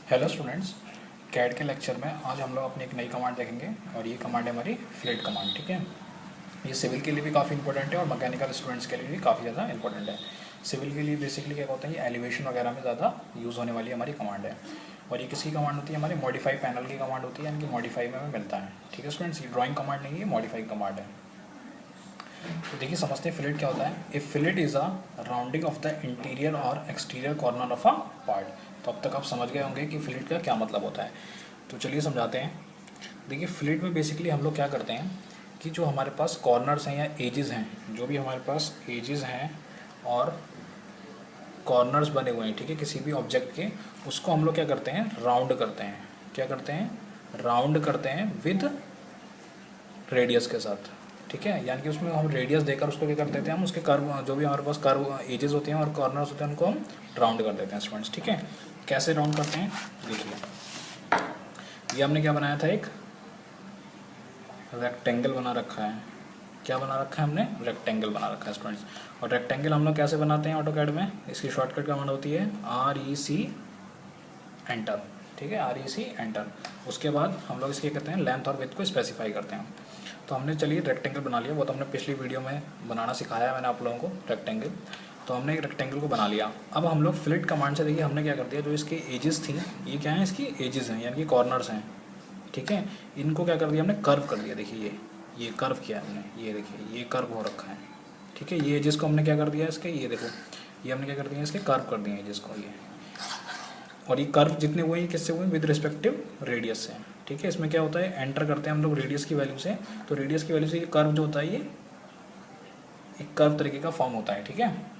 Hello students, CAD के lecture में आज हम लोग अपनी एक नई कमांड देखेंगे और ये कमांड है हमारी फ्लिट कमांड। ठीक है, ये सिविल के लिए भी काफ़ी इंपॉर्टेंट है और मैकेनिकल स्टूडेंट्स के लिए भी काफ़ी ज़्यादा इंपॉर्टेंट है। सिविल के लिए बेसिकली क्या होता है, ये एलिवेशन वगैरह में ज़्यादा यूज़ होने वाली हमारी कमांड है। और ये किसकी कमांड होती है, हमारी मॉडिफाई पैनल की कमांड होती है, यानी कि मॉडिफाई में हमें मिलता है। ठीक है स्टूडेंट्स, ये ड्राइंग कमांड नहीं है, मॉडिफाई कमांड है। तो देखिए समझते हैं फिलेट क्या होता है। A fillet is a rounding off the interior और exterior corner of a part. तो अब तक आप समझ गए होंगे कि फिलेट का क्या मतलब होता है। तो चलिए समझाते हैं। देखिए फिलेट में बेसिकली हम लोग क्या करते हैं कि जो हमारे पास कॉर्नर्स हैं या एजेस हैं, जो भी हमारे पास एजेस हैं और कॉर्नर्स बने हुए हैं, ठीक है, किसी भी ऑब्जेक्ट के, उसको हम लोग क्या करते हैं, राउंड करते हैं। क्या करते हैं, राउंड करते हैं विद रेडियस के साथ। ठीक है, यानी कि उसमें हम रेडियस देकर उसको क्या कर देते हैं, हम उसके कर्व, जो भी हमारे पास कर्व एजेस होते हैं और कॉर्नर्स होते हैं, उनको हम राउंड कर देते हैं स्टूडेंट्स। ठीक है, कैसे राउंड करते हैं देखिए, ये हमने क्या बनाया था, एक रेक्टेंगल बना रखा है। क्या बना रखा है हमने, रेक्टेंगल बना रखा है स्टूडेंट्स। और रेक्टेंगल हम लोग कैसे बनाते हैं ऑटोकैड में, इसकी शॉर्टकट कमांड होती है REC एंटर। ठीक है, REC एंटर। उसके बाद हम लोग इसके कहते हैं लेंथ और विड्थ को स्पेसिफाई करते हैं। तो हमने चलिए रेक्टेंगल बना लिया, वो तो हमने पिछली वीडियो में बनाना सिखाया है मैंने आप लोगों को रेक्टेंगल। तो हमने एक रेक्टेंगल को बना लिया। अब हम लोग फ्लिट कमांड से देखिए हमने क्या कर दिया, जो इसकी एजेस थी, ये क्या है, इसकी एजेस हैं यानी कि कॉर्नर्स हैं। ठीक है, इनको क्या कर दिया हमने, कर्व कर दिया। देखिए ये कर्व किया है हमने, ये देखिए ये कर्व हो रखा है। ठीक है, ये एजेस को हमने क्या कर दिया इसके, ये देखो ये हमने क्या कर दिया, इसके कर्व कर दिए एजेस को ये। और ये कर्व जितने हुए हैं किससे हुए, विद रिस्पेक्टिव रेडियस से। ठीक है, इसमें क्या होता है, एंटर करते हैं हम लोग रेडियस की वैल्यू से। तो रेडियस की वैल्यू से ये कर्व जो होता है, ये एक कर्व तरीके का फॉर्म होता है। ठीक है,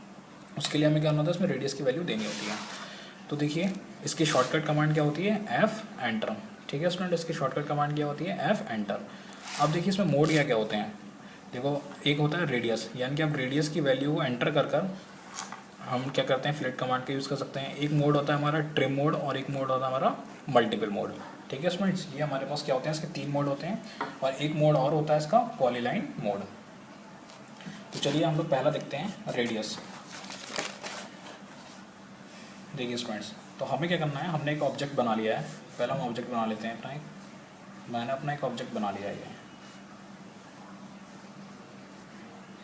उसके लिए हमें क्या होता है, इसमें रेडियस की वैल्यू देनी होती है। तो देखिए इसकी शॉर्टकट कमांड क्या होती है, F एंटर। ठीक है स्टूडेंट, इसकी शॉर्टकट कमांड क्या होती है, F एंटर। अब देखिए इसमें मोड क्या क्या होते हैं, देखो एक होता है रेडियस, यानी कि अब रेडियस की वैल्यू को एंटर कर कर हम क्या करते हैं, फ्लिट कमांड का यूज़ कर सकते हैं। एक मोड होता है हमारा ट्रिम मोड और एक मोड होता है हमारा मल्टीपल मोड। ठीक है स्टूडेंट्स, ये हमारे पास क्या होते हैं, इसके 3 मोड होते हैं। और एक मोड और होता है इसका पॉलीलाइन मोड। तो चलिए हम लोग पहला देखते हैं रेडियस। देखिए स्टूडेंट्स, तो हमें क्या करना है, हमने एक ऑब्जेक्ट बना लिया है। पहला हम ऑब्जेक्ट बना लेते हैं अपना एक, मैंने अपना एक ऑब्जेक्ट बना लिया है ये।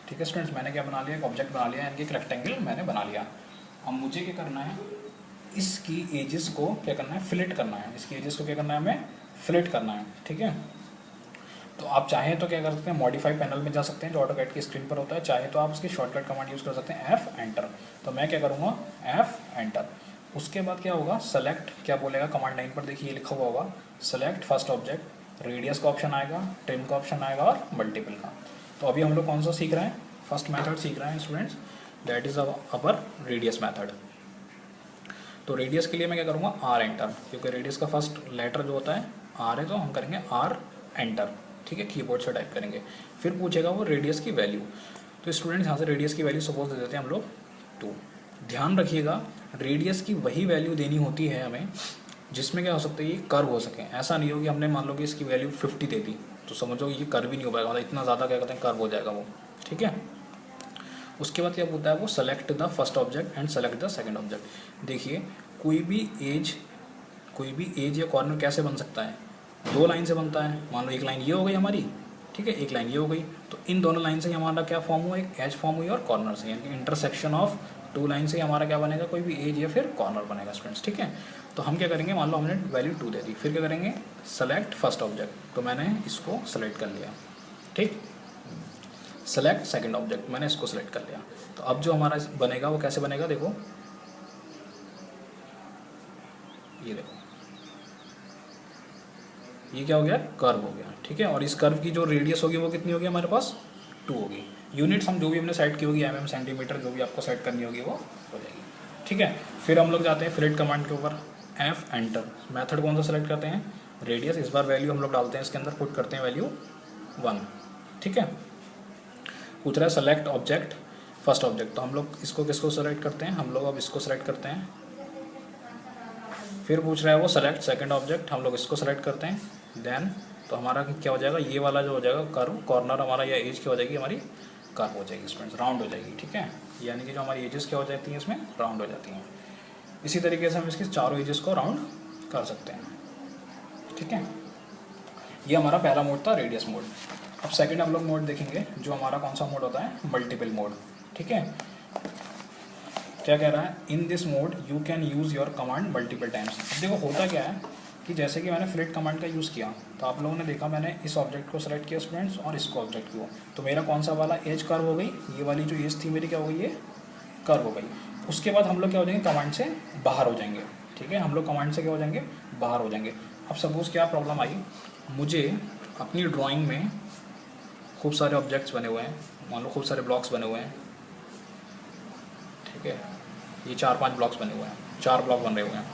ठीक है स्टूडेंट्स, मैंने क्या बना लिया, एक ऑब्जेक्ट बना लिया, यानी कि एक रेक्टेंगल मैंने बना लिया। अब मुझे क्या करना है, इसकी एजेस को क्या करना है, फिलेट करना है। इसकी एजेस को क्या करना है, हमें फिलेट करना है। ठीक है, तो आप चाहें तो क्या कर सकते हैं, मॉडिफाई पैनल में जा सकते हैं जो ऑटोकैड की स्क्रीन पर होता है। चाहे तो आप उसकी शॉर्टकट कमांड यूज़ कर सकते हैं, F एंटर। तो मैं क्या करूँगा, F एंटर। उसके बाद क्या होगा, सेलेक्ट, क्या बोलेगा कमांड लाइन पर, देखिए ये लिखा हुआ होगा, सेलेक्ट फर्स्ट ऑब्जेक्ट। रेडियस का ऑप्शन आएगा, ट्रिम का ऑप्शन आएगा और मल्टीपल का। तो अभी हम लोग कौन सा सीख रहे हैं, फर्स्ट मेथड सीख रहे हैं students, that is our radius method. तो रेडियस के लिए मैं क्या करूँगा, R एंटर, क्योंकि रेडियस का फर्स्ट लेटर जो होता है R है, तो हम करेंगे R एंटर। ठीक है, कीबोर्ड से टाइप करेंगे। फिर पूछेगा वो रेडियस की वैल्यू। तो स्टूडेंट्स यहाँ से रेडियस की वैल्यू सपोज दे देते हैं हम लोग 2। ध्यान रखिएगा, रेडियस की वही वैल्यू देनी होती है हमें जिसमें क्या हो सकता है, ये कर्व हो सके। ऐसा नहीं हो कि हमने मान लो कि इसकी वैल्यू 50 दे दी तो समझो ये कर्व ही नहीं हो पाएगा, मतलब इतना ज़्यादा क्या कहते हैं, कर्व हो जाएगा वो। ठीक है, उसके बाद क्या होता है, वो select the first object and select the second object. देखिए कोई भी एज या कॉर्नर कैसे बन सकता है, 2 लाइन से बनता है। मान लो एक लाइन ये हो गई हमारी, ठीक है, एक लाइन ये हो गई, तो इन दोनों लाइन से हमारा क्या फॉर्म हुआ, एक एज फॉर्म हुई और कॉर्नर से, यानी कि इंटरसेक्शन ऑफ 2 लाइन से हमारा क्या बनेगा, कोई भी एज या फिर कॉर्नर बनेगा स्टूडेंट्स। ठीक है, तो हम क्या करेंगे, मान लो हमने वैल्यू 2 दे दी, फिर क्या करेंगे, सेलेक्ट फर्स्ट ऑब्जेक्ट। तो मैंने इसको सेलेक्ट कर लिया। ठीक, सेलेक्ट सेकंड ऑब्जेक्ट, मैंने इसको सेलेक्ट कर लिया। तो अब जो हमारा बनेगा वो कैसे बनेगा, देखो ये देखो, ये क्या हो गया, कर्व हो गया। ठीक है, और इस कर्व की जो रेडियस होगी वो कितनी होगी हमारे पास, 2 होगी। यूनिट्स हम जो भी हमने सेट की होगी, mm सेंटीमीटर, जो भी आपको सेट करनी होगी वो हो जाएगी। ठीक है, फिर हम लोग जाते हैं फिलेट कमांड के ऊपर, F एंटर। मेथड कौन सा सेलेक्ट करते हैं, रेडियस। इस बार वैल्यू हम लोग डालते हैं इसके अंदर, पुट करते हैं वैल्यू 1। ठीक है, पूछ रहा है सेलेक्ट ऑब्जेक्ट फर्स्ट ऑब्जेक्ट, तो हम लोग इसको किसको सेलेक्ट करते हैं, हम लोग अब इसको सेलेक्ट करते हैं। फिर पूछ रहा है वो सेलेक्ट सेकंड ऑब्जेक्ट, हम लोग इसको सेलेक्ट करते हैं। देन तो हमारा क्या हो जाएगा, ये वाला जो हो जाएगा कर्व, कॉर्नर हमारा या एज क्या हो जाएगी, हमारी कर्व हो जाएगी स्टूडेंट्स, राउंड हो जाएगी। ठीक है, यानी कि जो हमारी एजेस क्या हो जाती हैं, इसमें राउंड हो जाती हैं। इसी तरीके से हम इसकी चारों एजेस को राउंड कर सकते हैं। ठीक है, ये हमारा पहला मोड था, रेडियस मोड। अब सेकंड हम लोग मोड देखेंगे, जो हमारा कौन सा मोड होता है, मल्टीपल मोड। ठीक है, क्या कह रहा है, in this mode you can use your command multiple times. अब देखो होता क्या है कि जैसे कि मैंने फ्लिट कमांड का यूज़ किया, तो आप लोगों ने देखा मैंने इस ऑब्जेक्ट को सेलेक्ट किया स्टूडेंट्स, और इसको ऑब्जेक्ट को, तो मेरा कौन सा वाला एज कर्व हो गई, ये वाली जो एज थी मेरी क्या हो गई, ये कर्व हो गई। उसके बाद हम लोग क्या हो जाएंगे, कमांड से बाहर हो जाएंगे। ठीक है, हम लोग कमांड से क्या हो जाएंगे, बाहर हो जाएंगे। अब सपोज़ क्या प्रॉब्लम आई, मुझे अपनी ड्राइंग में खूब सारे ऑब्जेक्ट्स बने हुए हैं, मान लो खूब सारे ब्लॉक्स बने हुए हैं। ठीक है, ये 4-5 ब्लॉक्स बने हुए हैं, 4 ब्लॉक बन रहे हुए हैं।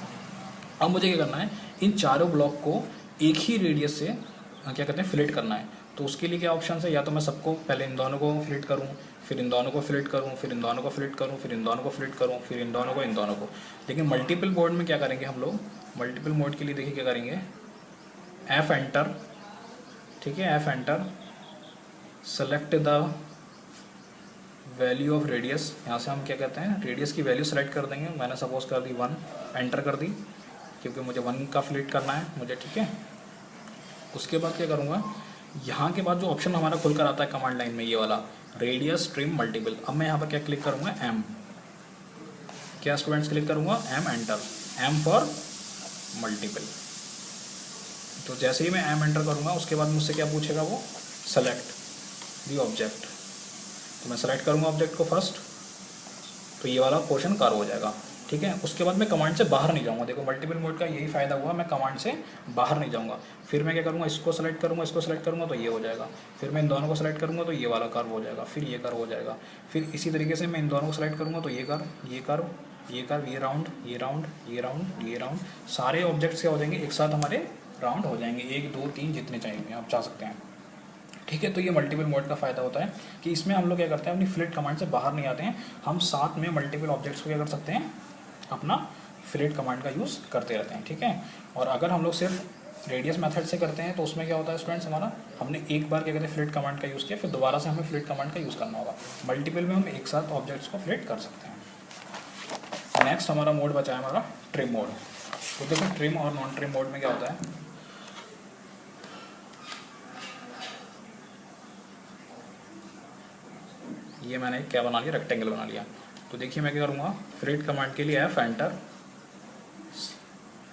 अब मुझे क्या करना है, इन चारों ब्लॉक को एक ही रेडियस से क्या कहते हैं, फिलेट करना है। तो उसके लिए क्या ऑप्शन है, या तो मैं सबको पहले इन दोनों को फिलेट करूँ, फिर इन दोनों को फिलेट करूँ, फिर इन दोनों को फिलेट करूँ, फिर इन दोनों को फिलेट करूँ, फिर इन दोनों को। लेकिन मल्टीपल मोड में क्या करेंगे हम लोग, मल्टीपल मोड के लिए देखिए क्या करेंगे, एफ एंटर। ठीक है, F enter, select the value of radius. यहाँ से हम क्या कहते हैं, रेडियस की वैल्यू सेलेक्ट कर देंगे। मैंने सपोज कर दी 1, एंटर कर दी, क्योंकि मुझे 1 का फिलेट करना है मुझे। ठीक है, उसके बाद क्या करूँगा, यहाँ के बाद जो ऑप्शन हमारा खुल कर आता है कमांड लाइन में, ये वाला रेडियस ट्रिम मल्टीपल। अब मैं यहाँ पर क्या क्लिक करूँगा, एम, क्या स्टूडेंट्स क्लिक करूँगा, M enter, M for multiple. तो जैसे ही मैं एम एंटर करूँगा, उसके बाद मुझसे क्या पूछेगा वो, सेलेक्ट दी ऑब्जेक्ट। तो मैं सेलेक्ट करूँगा ऑब्जेक्ट को फर्स्ट, तो ये वाला पोर्शन कर हो जाएगा। ठीक है, उसके बाद मैं कमांड से बाहर नहीं जाऊँगा। देखो मल्टीपल मोड का यही फ़ायदा हुआ, मैं कमांड से बाहर नहीं जाऊँगा। फिर मैं क्या करूँगा, इसको सेलेक्ट करूँगा, इसको सेलेक्ट करूँगा तो ये हो जाएगा, फिर मैं इन दोनों को सेलेक्ट करूँगा तो ये वाला कर्व हो जाएगा, फिर ये कर्व हो जाएगा, फिर इसी तरीके से मैं इन दोनों को सेलेक्ट करूँगा तो ये कर्व, ये कर्व, ये कर्व, ये राउंड, ये राउंड, ये राउंड, ये राउंड, सारे ऑब्जेक्ट्स क्या हो जाएंगे, एक साथ हमारे राउंड हो जाएंगे, 1 2 3 जितने चाहिए आप चाह सकते हैं। ठीक है, तो ये मल्टीपल मोड का फ़ायदा होता है कि इसमें हम लोग क्या करते हैं, अपनी फिलेट कमांड से बाहर नहीं आते हैं, हम साथ में मल्टीपल ऑब्जेक्ट्स को क्या कर सकते हैं, अपना फिलेट कमांड का यूज़ करते रहते हैं। ठीक है, और अगर हम लोग सिर्फ रेडियस मेथड से करते हैं तो उसमें क्या होता है स्टूडेंट्स, हमारा हमने एक बार क्या कहते हैं फिलेट कमांड का यूज़ किया, फिर दोबारा से हमें फिलेट कमांड का यूज़ करना होगा। मल्टीपल में हम एक साथ ऑब्जेक्ट्स को फिलेट कर सकते हैं। नेक्स्ट हमारा मोड बचा है हमारा ट्रिम मोड। तो देखो ट्रिम और नॉन ट्रिम मोड में क्या होता है, ये मैंने क्या बना लिया, रेक्टेंगल बना लिया। तो देखिए मैं क्या करूँगा, फिलेट कमांड के लिए F enter,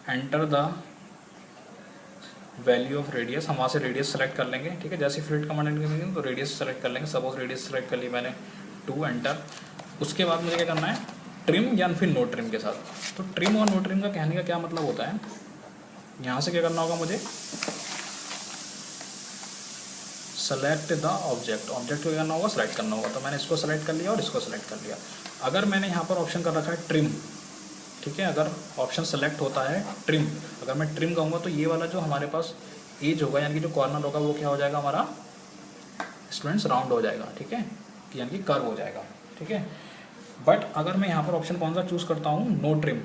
enter the value of radius, हम वहाँ से रेडियस सेलेक्ट कर लेंगे। ठीक है, जैसे फिलेट कमांड करेंगे तो रेडियस सेलेक्ट कर लेंगे। सपोज रेडियस सेलेक्ट कर ली मैंने 2, एंटर। उसके बाद मुझे क्या करना है, ट्रिम या फिर नो ट्रिम के साथ। तो ट्रिम और नो ट्रिम का कहने का क्या मतलब होता है, यहाँ से क्या करना होगा मुझे, सेलेक्ट द ऑब्जेक्ट, ऑब्जेक्ट को क्या करना होगा, सेलेक्ट करना होगा। तो मैंने इसको सेलेक्ट कर लिया और इसको सेलेक्ट कर लिया। अगर मैंने यहाँ पर ऑप्शन कर रखा है ट्रिम, ठीक है, अगर ऑप्शन सेलेक्ट होता है ट्रिम, अगर मैं ट्रिम कहूँगा तो ये वाला जो हमारे पास एज होगा, यानी कि जो कॉर्नर होगा वो क्या हो जाएगा हमारा स्टूडेंट्स, राउंड हो जाएगा। ठीक है, यानी कि कर्व हो जाएगा। ठीक है, बट अगर मैं यहाँ पर ऑप्शन कौन सा चूज़ करता हूँ, नो ट्रिम।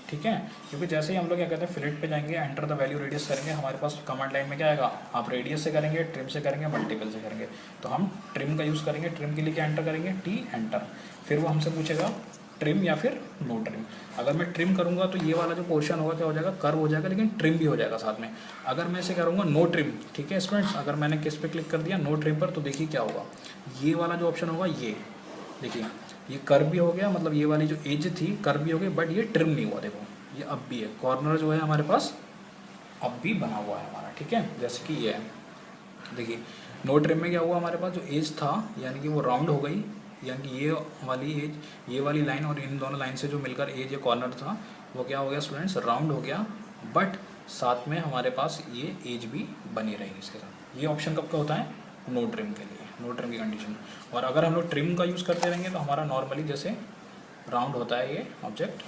ठीक है, क्योंकि जैसे ही हम लोग क्या कहते हैं फिलेट पे जाएंगे, एंटर द वैल्यू रेडियस करेंगे, हमारे पास कमांड लाइन में क्या आएगा, आप रेडियस से करेंगे, ट्रिम से करेंगे, मल्टीपल से करेंगे। तो हम ट्रिम का यूज़ करेंगे। ट्रिम के लिए क्या एंटर करेंगे, टी एंटर। फिर वो हमसे पूछेगा ट्रिम या फिर नो ट्रिम। अगर मैं ट्रिम करूँगा तो ये वाला जो पोर्शन होगा क्या हो जाएगा, कर्व हो जाएगा, लेकिन ट्रिम भी हो जाएगा साथ में। अगर मैं इसे करूँगा नो ट्रिम, ठीक है स्टूडेंट्स, अगर मैंने किस पे क्लिक कर दिया, नो ट्रिम पर, तो देखिए क्या होगा, ये वाला जो ऑप्शन होगा, ये देखिए ये कर्व भी हो गया, मतलब ये वाली जो एज थी कर्व भी हो गई, बट ये ट्रिम नहीं हुआ। देखो ये अब भी है, कॉर्नर जो है हमारे पास अब भी बना हुआ है हमारा। ठीक है, जैसे कि ये है, देखिए नो ट्रिम में क्या हुआ, हमारे पास जो एज था यानी कि वो राउंड हो गई, यानी कि ये वाली एज, ये वाली लाइन और इन दोनों लाइन से जो मिलकर एज या कॉर्नर था वो क्या हो गया स्टूडेंट्स, राउंड हो गया, बट साथ में हमारे पास ये एज भी बनी रहेगी इसके साथ। ये ऑप्शन कब का होता है, नो ट्रिम के लिए, नो ट्रिम की कंडीशन। और अगर हम लोग ट्रिम का यूज़ करते रहेंगे तो हमारा नॉर्मली जैसे राउंड होता है ये ऑब्जेक्ट,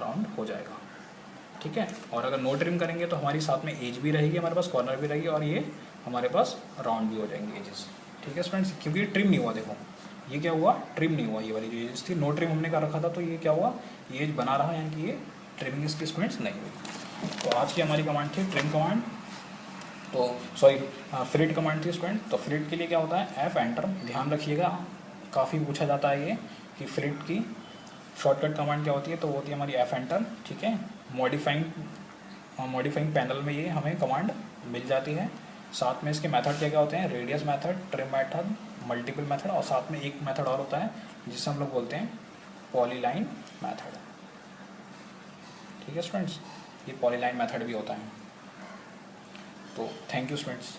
राउंड हो जाएगा। ठीक है, और अगर नो ट्रिम करेंगे तो हमारी साथ में एज भी रहेगी, हमारे पास कॉर्नर भी रहेगी, और ये हमारे पास राउंड भी हो जाएंगे एजेस। ठीक है फ्रेंड्स, क्योंकि ये ट्रिम नहीं हुआ, देखो ये क्या हुआ, ट्रिम नहीं हुआ। ये वाली जो एज थी नो ट्रिम हमने कर रखा था, तो ये क्या हुआ, ये एज बना रहा, यानी कि ये ट्रिमिंग इसकी स्टूडेंट्स नहीं हुई। तो आज की हमारी कमांड थी ट्रिम कमांड, तो सॉरी फिलेट कमांड थी स्टूडेंट। तो फिलेट के लिए क्या होता है, एफ एंटर। ध्यान रखिएगा, काफ़ी पूछा जाता है ये कि फिलेट की शॉर्टकट कमांड क्या होती है, तो वो होती है हमारी एफ एंटर, ठीक है। मॉडिफाइंग पैनल में ये हमें कमांड मिल जाती है। साथ में इसके मेथड क्या क्या होते हैं, radius method, trim method, multiple method, और साथ में एक मेथड और होता है जिसे हम लोग बोलते हैं पॉलीलाइन मेथड, ठीक है स्टूडेंट्स। ये पॉलीलाइन मेथड भी होता है। तो थैंक यू स्टूडेंट्स।